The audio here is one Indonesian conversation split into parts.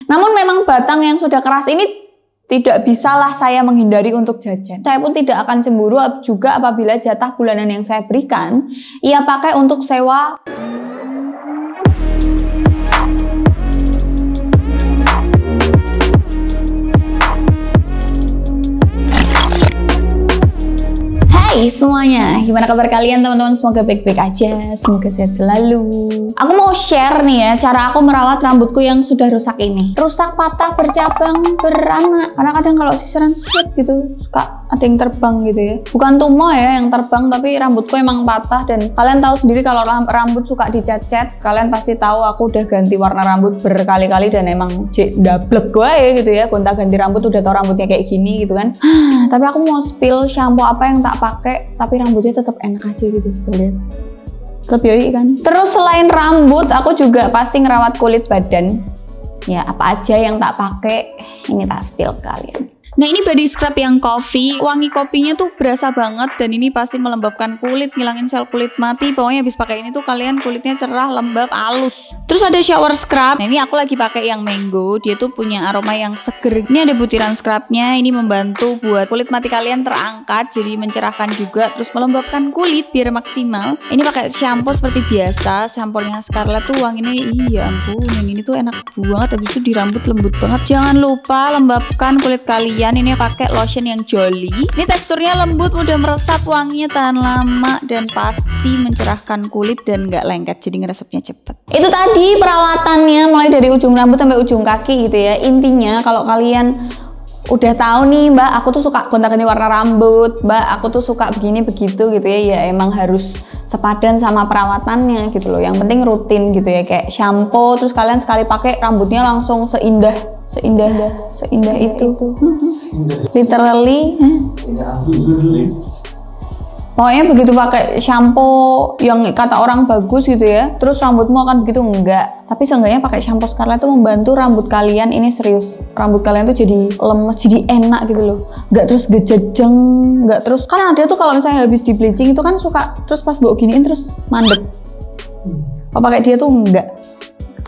Namun memang batang yang sudah keras ini tidak bisalah saya menghindari untuk jajan. Saya pun tidak akan cemburu juga apabila jatah bulanan yang saya berikan ia pakai untuk sewa. Hai semuanya, gimana kabar kalian teman-teman? Semoga baik-baik aja, semoga sehat selalu. Aku mau share nih ya, cara aku merawat rambutku yang sudah rusak ini. Rusak, patah, bercabang, beranak. Karena kadang kalau sisiran set gitu, suka ada yang terbang gitu ya. Bukan tumor ya yang terbang, tapi rambutku emang patah. Dan kalian tahu sendiri kalau rambut suka dicat-cat, kalian pasti tahu aku udah ganti warna rambut berkali-kali dan emang dablek gue ya gitu ya. Gonta ganti rambut udah tau rambutnya kayak gini gitu kan. Tapi aku mau spill shampoo apa yang tak pakai tapi rambutnya tetap enak aja gitu, lihat. Tetap yoi kan. Terus selain rambut, aku juga pasti ngerawat kulit badan. Ya apa aja yang tak pakai, ini tak spill ke kalian. Nah ini body scrub yang coffee, wangi kopinya tuh berasa banget dan ini pasti melembabkan kulit, ngilangin sel kulit mati. Pokoknya habis pakai ini tuh kalian kulitnya cerah, lembab, halus. Terus ada shower scrub. Nah ini aku lagi pakai yang mango, dia tuh punya aroma yang seger. Ini ada butiran scrubnya, ini membantu buat kulit mati kalian terangkat, jadi mencerahkan juga, terus melembabkan kulit biar maksimal. Ini pakai shampoo seperti biasa, shampoo-nya Scarlett tuh wanginya iya ampun, ini tuh enak banget, habis itu di rambut lembut banget. Jangan lupa lembabkan kulit kalian. Ini pakai lotion yang Jolly. Ini teksturnya lembut, mudah meresap, wanginya tahan lama dan pasti mencerahkan kulit dan nggak lengket, jadi ngeresepnya cepet. Itu tadi perawatannya mulai dari ujung rambut sampai ujung kaki gitu ya. Intinya kalau kalian udah tahu nih, Mbak, aku tuh suka gonta-ganti warna rambut, Mbak, aku tuh suka begini begitu gitu ya. Ya emang harus sepadan sama perawatannya gitu loh. Yang penting rutin gitu ya, kayak shampoo terus kalian sekali pakai rambutnya langsung seindah itu. Literally. Pokoknya begitu pakai shampoo yang kata orang bagus gitu ya, terus rambutmu akan begitu enggak. Tapi seenggaknya pakai shampoo Scarlett itu membantu rambut kalian, ini serius, rambut kalian tuh jadi lemes, jadi enak gitu loh. Enggak terus gejejeng, enggak terus. Kan ada tuh kalau misalnya habis di bleaching itu kan suka terus pas bawa giniin terus mandek. Kalau pakai dia tuh enggak.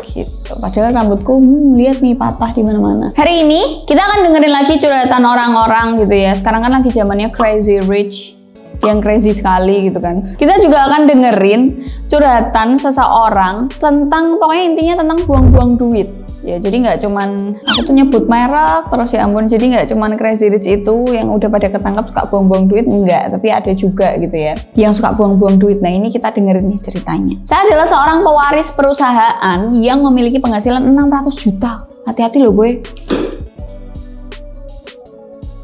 Gitu. Padahal rambutku lihat nih patah di mana-mana. Hari ini kita akan dengerin lagi curhatan orang-orang gitu ya. Sekarang kan lagi zamannya crazy rich, yang crazy sekali gitu kan. Kita juga akan dengerin curhatan seseorang tentang, pokoknya intinya tentang buang-buang duit. Ya jadi nggak cuman aku tuh nyebut merek terus ya ampun, jadi nggak cuman crazy rich itu yang udah pada ketangkap suka buang-buang duit, enggak, tapi ada juga gitu ya yang suka buang-buang duit. Nah ini kita dengerin nih ceritanya. Saya adalah seorang pewaris perusahaan yang memiliki penghasilan 600 juta. Hati-hati loh gue.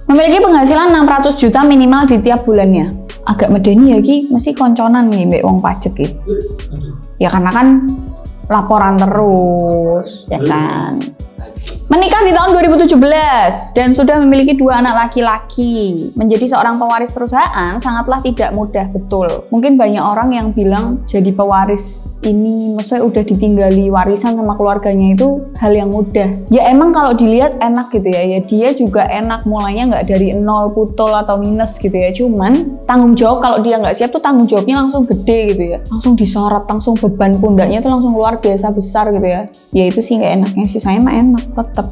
Memiliki penghasilan 600 juta minimal di tiap bulannya. Agak medeni ya Ki, masih konconan nih mbak wong pajak gitu. Ya karena kan laporan terus, ya kan. Menikah di tahun 2017 dan sudah memiliki 2 anak laki-laki. Menjadi seorang pewaris perusahaan sangatlah tidak mudah, betul. Mungkin banyak orang yang bilang jadi pewaris ini maksudnya udah ditinggali warisan sama keluarganya itu hal yang mudah. Ya emang kalau dilihat enak gitu ya, ya dia juga enak, mulainya nggak dari nol putol atau minus gitu ya. Cuman tanggung jawab kalau dia nggak siap tuh tanggung jawabnya langsung gede gitu ya. Langsung disorot, langsung beban pundaknya tuh langsung luar biasa besar gitu ya. Ya itu sih nggak enaknya sih, saya mah enak tetap.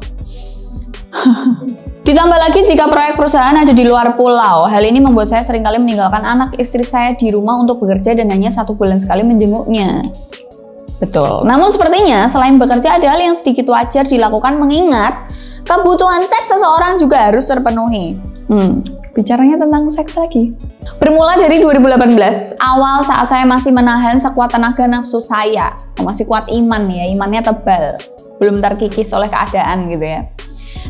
Ditambah lagi jika proyek perusahaan ada di luar pulau. Hal ini membuat saya seringkali meninggalkan anak istri saya di rumah untuk bekerja dan hanya 1 bulan sekali menjenguknya. Betul. Namun sepertinya selain bekerja ada hal yang sedikit wajar dilakukan mengingat kebutuhan seks seseorang juga harus terpenuhi. Bicaranya tentang seks lagi. Bermula dari 2018, awal saat saya masih menahan sekuat tenaga nafsu saya. Masih kuat iman ya, imannya tebal. Belum terkikis oleh keadaan gitu ya.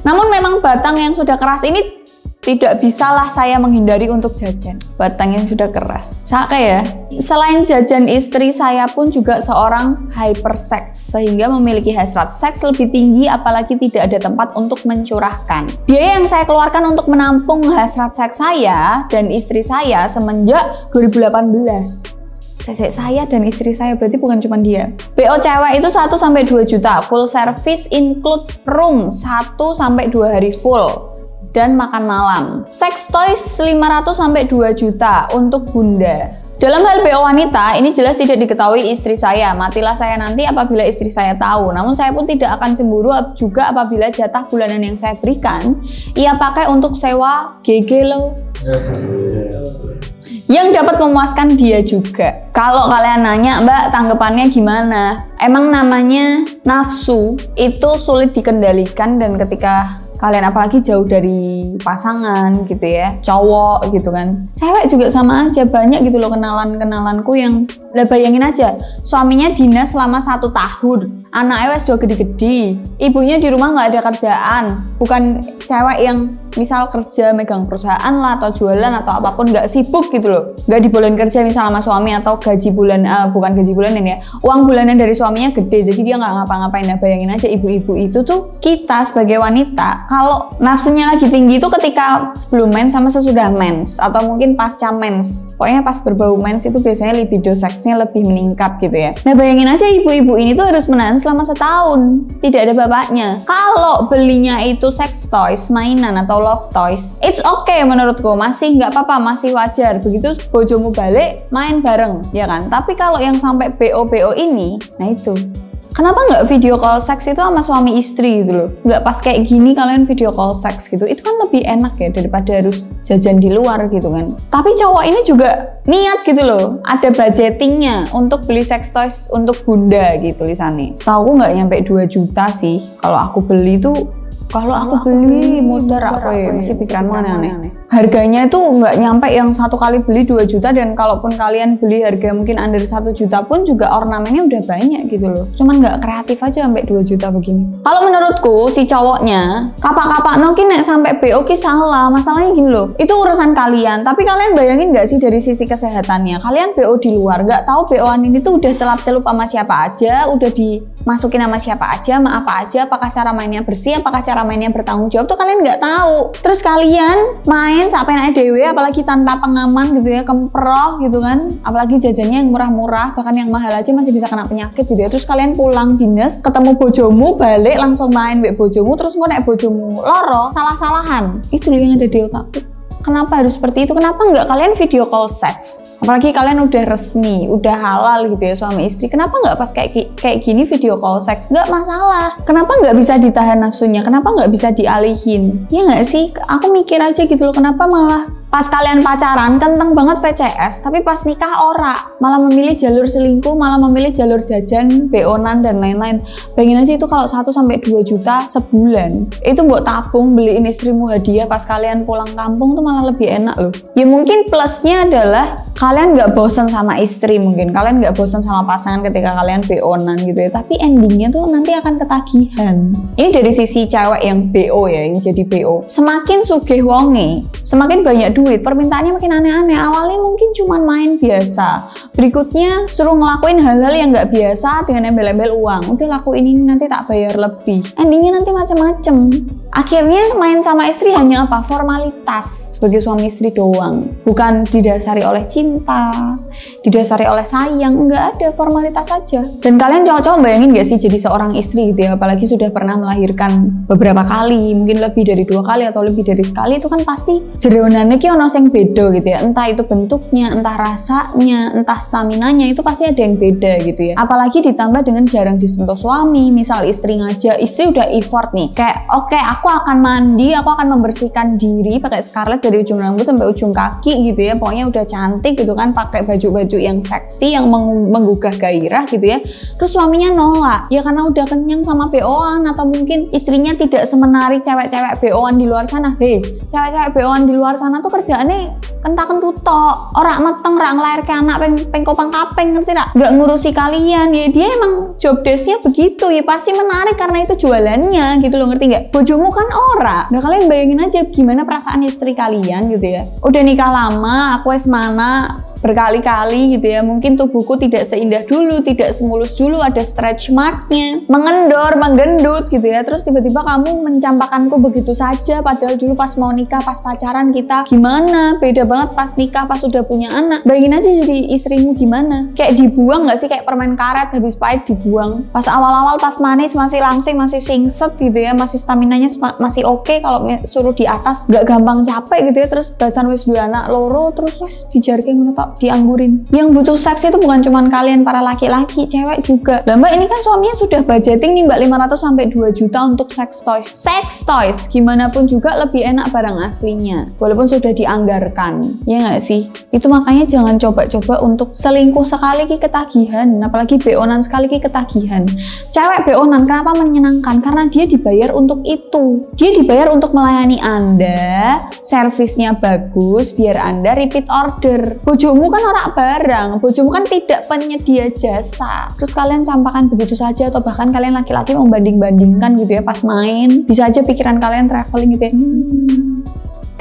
Namun memang batang yang sudah keras ini tidak bisalah saya menghindari untuk jajan. Batang yang sudah keras. Saka ya. Selain jajan, istri saya pun juga seorang hypersex sehingga memiliki hasrat seks lebih tinggi, apalagi tidak ada tempat untuk mencurahkan. Biaya yang saya keluarkan untuk menampung hasrat seks saya dan istri saya semenjak 2018. Saya dan istri saya, berarti bukan cuma dia. BO cewek itu 1-2 juta, full service include room 1-2 hari full dan makan malam. Sex toys 500-2 juta untuk bunda. Dalam hal BO wanita, ini jelas tidak diketahui istri saya. Matilah saya nanti apabila istri saya tahu. Namun saya pun tidak akan cemburu juga apabila jatah bulanan yang saya berikan ia pakai untuk sewa GG loh. Yang dapat memuaskan dia juga. Kalau kalian nanya, Mbak, tanggapannya gimana? Emang namanya nafsu itu sulit dikendalikan, dan ketika kalian apalagi jauh dari pasangan gitu ya, cowok gitu kan, cewek juga sama aja. Banyak gitu loh kenalanku yang, udah bayangin aja, suaminya dinas selama 1 tahun, anaknya wes udah gede-gede, ibunya di rumah nggak ada kerjaan, bukan cewek yang misal kerja megang perusahaan lah atau jualan atau apapun, nggak sibuk gitu loh, nggak dibolehin kerja misal sama suami, atau gaji bulan bukan gaji bulanan ya, uang bulanan dari suaminya gede, jadi dia nggak ngapa-ngapain. Nah bayangin aja ibu-ibu itu tuh, kita sebagai wanita kalau nafsunya lagi tinggi itu ketika sebelum mens sama sesudah mens, atau mungkin pasca mens, pokoknya pas berbau mens itu biasanya libido seksnya lebih meningkat gitu ya. Nah bayangin aja ibu-ibu ini tuh harus menahan selama setahun, tidak ada bapaknya. Kalau belinya itu sex toys, mainan atau love toys, it's okay menurutku, masih nggak apa-apa, masih wajar. Begitu bojomu balik, main bareng, ya kan? Tapi kalau yang sampai BO-BO ini, nah itu. Kenapa nggak video call seks itu sama suami istri gitu loh? Nggak pas kayak gini kalian video call seks gitu, itu kan lebih enak ya daripada harus jajan di luar gitu kan. Tapi cowok ini juga niat gitu loh, ada budgetingnya untuk beli sex toys untuk bunda gitu tulisannya. Setahu aku nggak nyampe 2 juta sih kalau aku beli tuh. Kalau aku beli muter apa ya, masih pikiranmu aneh-aneh. Harganya itu nggak nyampe yang satu kali beli 2 juta, dan kalaupun kalian beli harga mungkin under 1 juta pun juga ornamennya udah banyak gitu loh. Cuman nggak kreatif aja sampai 2 juta begini. Kalau menurutku si cowoknya kapak-kapak nokin nek sampai BO ki salah. Masalahnya gini loh, itu urusan kalian. Tapi kalian bayangin nggak sih dari sisi kesehatannya? Kalian BO di luar, nggak tahu BO-an ini tuh udah celap-celup sama siapa aja, udah dimasukin sama siapa aja, sama apa aja, apakah cara mainnya bersih, apakah cara mainnya bertanggung jawab, tuh kalian nggak tahu. Terus kalian main sampai naik dewe, apalagi tanpa pengaman gitu ya, kemproh gitu kan, apalagi jajannya yang murah-murah, bahkan yang mahal aja masih bisa kena penyakit gitu ya. Terus kalian pulang dinas, ketemu bojomu, balik langsung main mbek bojomu, terus kok naik bojomu loro, salah-salahan. Itu yang ada di otakku. Kenapa harus seperti itu? Kenapa nggak kalian video call seks? Apalagi kalian udah resmi, udah halal gitu ya suami istri. Kenapa nggak pas kayak gini video call seks? Nggak masalah. Kenapa nggak bisa ditahan nafsunya? Kenapa nggak bisa dialihin? Ya nggak sih? Aku mikir aja gitu loh. Kenapa malah pas kalian pacaran kenceng banget VCS, tapi pas nikah ora, malah memilih jalur selingkuh, malah memilih jalur jajan, beonan dan lain-lain. Bayangin aja itu kalau 1-2 juta sebulan, itu buat tabung beliin istrimu hadiah pas kalian pulang kampung tuh malah lebih enak loh. Ya mungkin plusnya adalah kalian nggak bosan sama istri, mungkin kalian nggak bosan sama pasangan ketika kalian beonan gitu ya. Tapi endingnya tuh nanti akan ketagihan. Ini dari sisi cewek yang BO ya, yang jadi BO. Semakin sugih wonge, semakin banyak duit, permintaannya makin aneh-aneh. Awalnya mungkin cuma main biasa, berikutnya suruh ngelakuin hal-hal yang nggak biasa dengan embel-embel uang. Udah lakuin ini nanti tak bayar lebih. Endingnya nanti macam-macam. Akhirnya main sama istri hanya apa? Formalitas sebagai suami istri doang. Bukan didasari oleh cinta, didasari oleh sayang, nggak ada, formalitas saja. Dan kalian cowok-cowok bayangin nggak sih jadi seorang istri gitu ya, apalagi sudah pernah melahirkan beberapa kali, mungkin lebih dari 2 kali atau lebih dari sekali, itu kan pasti jeronannya ki ono sing beda gitu ya. Entah itu bentuknya, entah rasanya, entah staminanya, itu pasti ada yang beda gitu ya. Apalagi ditambah dengan jarang disentuh suami, misal istri ngajak, istri udah effort nih, kayak oke, aku akan mandi, aku akan membersihkan diri pakai Scarlett dari ujung rambut sampai ujung kaki gitu ya, pokoknya udah cantik gitu kan, pakai baju-baju yang seksi, yang menggugah gairah gitu ya. Terus suaminya nolak, ya karena udah kenyang sama BO-an, atau mungkin istrinya tidak semenarik cewek-cewek BO-an di luar sana. Hei, cewek-cewek BO-an di luar sana tuh kerjaannya kentak-kentut tok, orang meteng, orang ngelahirke anak peng kopang kapeng, ngerti gak? Nggak ngurusi kalian, ya dia emang job desk-nya begitu, ya pasti menarik karena itu jualannya gitu loh, ngerti nggak? Bojomu kan ora. Nah kalian bayangin aja gimana perasaan istri kalian gitu ya. Udah nikah lama, aku es mana berkali-kali gitu ya, mungkin tubuhku tidak seindah dulu, tidak semulus dulu, ada stretch marknya, mengendor, menggendut gitu ya. Terus tiba-tiba kamu mencampakkanku begitu saja, padahal dulu pas mau nikah, pas pacaran kita gimana, beda banget pas nikah, pas udah punya anak. Bayangin aja jadi istrimu gimana, kayak dibuang gak sih, kayak permen karet habis pahit dibuang. Pas awal-awal pas manis masih langsing, masih singset gitu ya, masih staminanya masih oke, kalau suruh di atas gak gampang capek gitu ya. Terus bahasan wis 2 anak loro, terus dijarke ngono tok. kok dianggurin. Yang butuh seks itu bukan cuma kalian para laki-laki, cewek juga. Lah mbak, ini kan suaminya sudah budgeting nih mbak 500 sampai 2 juta untuk sex toys. Sex toys gimana pun juga lebih enak barang aslinya, walaupun sudah dianggarkan, ya nggak sih? Itu makanya jangan coba-coba untuk selingkuh sekali ki ketagihan, apalagi beonan sekali ki ketagihan. Cewek beonan kenapa menyenangkan? Karena dia dibayar untuk itu. Dia dibayar untuk melayani Anda, servisnya bagus, biar Anda repeat order. Bojomu kan ora barang, bojomu kan tidak penyedia jasa. Terus kalian campakan begitu saja, atau bahkan kalian laki-laki membanding-bandingkan gitu ya pas main. Bisa aja pikiran kalian traveling gitu ya.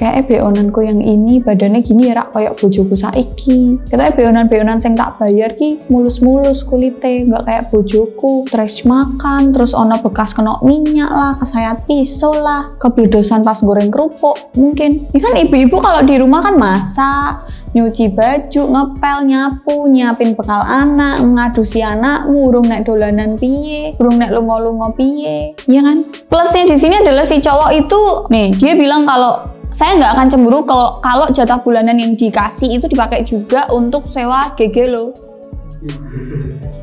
Kayak beonanku yang ini badannya gini ya rak kayak bojoku saiki. Katanya beonan-beonan sing tak bayar ki mulus-mulus kulite, nggak kayak bojoku. Stres makan, terus ono bekas kena minyak lah, kesayat pisau lah, kebledosan pas goreng kerupuk. Mungkin ini kan ibu-ibu kalau di rumah kan masak, nyuci baju, ngepel, nyapu, nyiapin bekal anak, ngadusi anakmu, urung nek dolanan piye, urung nek lungo-lungo piye, ya kan? Plusnya di sini adalah si cowok itu, nih dia bilang kalau saya nggak akan cemburu kalau jatah bulanan yang dikasih itu dipakai juga untuk sewa GG lo.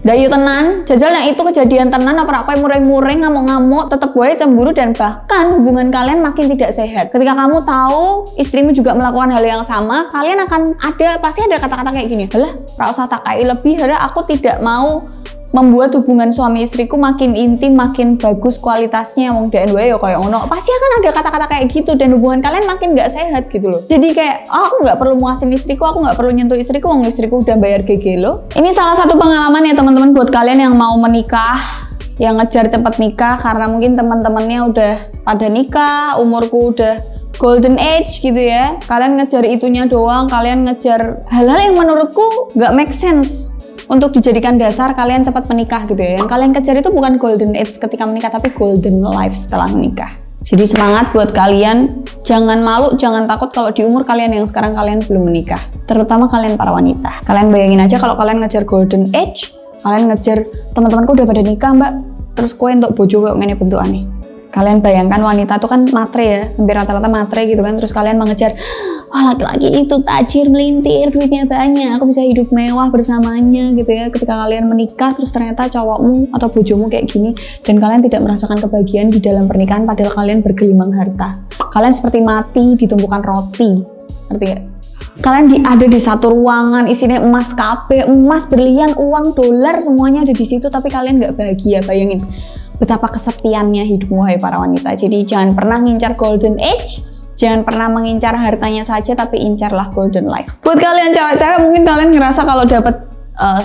Dayu tenan, jajalnya itu kejadian tenan apa muring-muring ngamuk-ngamuk, tetap gue cemburu dan bahkan hubungan kalian makin tidak sehat. Ketika kamu tahu istrimu juga melakukan hal yang sama, kalian akan pasti ada kata-kata kayak gini, "Halah, ra usah tak kai lebih, aku tidak mau membuat hubungan suami istriku makin intim, makin bagus kualitasnya, wong DNW ya kayak ngono." Pasti akan ada kata-kata kayak gitu dan hubungan kalian makin gak sehat gitu loh. Jadi kayak, aku nggak perlu muasin istriku, aku nggak perlu nyentuh istriku, wong istriku udah bayar GG lo. Ini salah satu pengalaman ya teman-teman buat kalian yang mau menikah, yang ngejar cepet nikah karena mungkin teman-temannya udah pada nikah, umurku udah golden age gitu ya. Kalian ngejar itunya doang, kalian ngejar hal-hal yang menurutku nggak make sense untuk dijadikan dasar kalian cepat menikah gitu ya. Yang kalian kejar itu bukan golden age ketika menikah, tapi golden life setelah menikah. Jadi semangat buat kalian, jangan malu, jangan takut kalau di umur kalian yang sekarang kalian belum menikah. Terutama kalian para wanita. Kalian bayangin aja kalau kalian ngejar golden age, kalian ngejar teman-temanku udah pada nikah mbak, terus kue untuk bojo kok ngene bentukannya. Kalian bayangkan wanita tuh kan matre ya, hampir rata-rata matre gitu kan, terus kalian mengejar, wah laki-laki itu tajir melintir, duitnya banyak, aku bisa hidup mewah bersamanya gitu ya. Ketika kalian menikah terus ternyata cowokmu atau bojomu kayak gini dan kalian tidak merasakan kebahagiaan di dalam pernikahan padahal kalian bergelimang harta. Kalian seperti mati di tumpukan roti, ngerti gak? Kalian ada di satu ruangan isinya emas kabeh, emas, berlian, uang, dolar, semuanya ada di situ tapi kalian nggak bahagia. Bayangin betapa kesepiannya hidupmu hai para wanita. Jadi jangan pernah ngincar golden age, jangan pernah mengincar hartanya saja, tapi incarlah golden life. Buat kalian cewek-cewek mungkin kalian ngerasa kalau dapat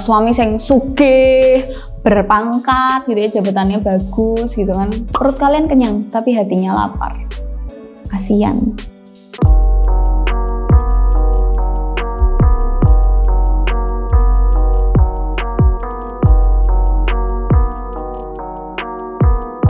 suami yang sugih, berpangkat gitu ya, jabatannya bagus gitu kan, perut kalian kenyang tapi hatinya lapar. Kasian.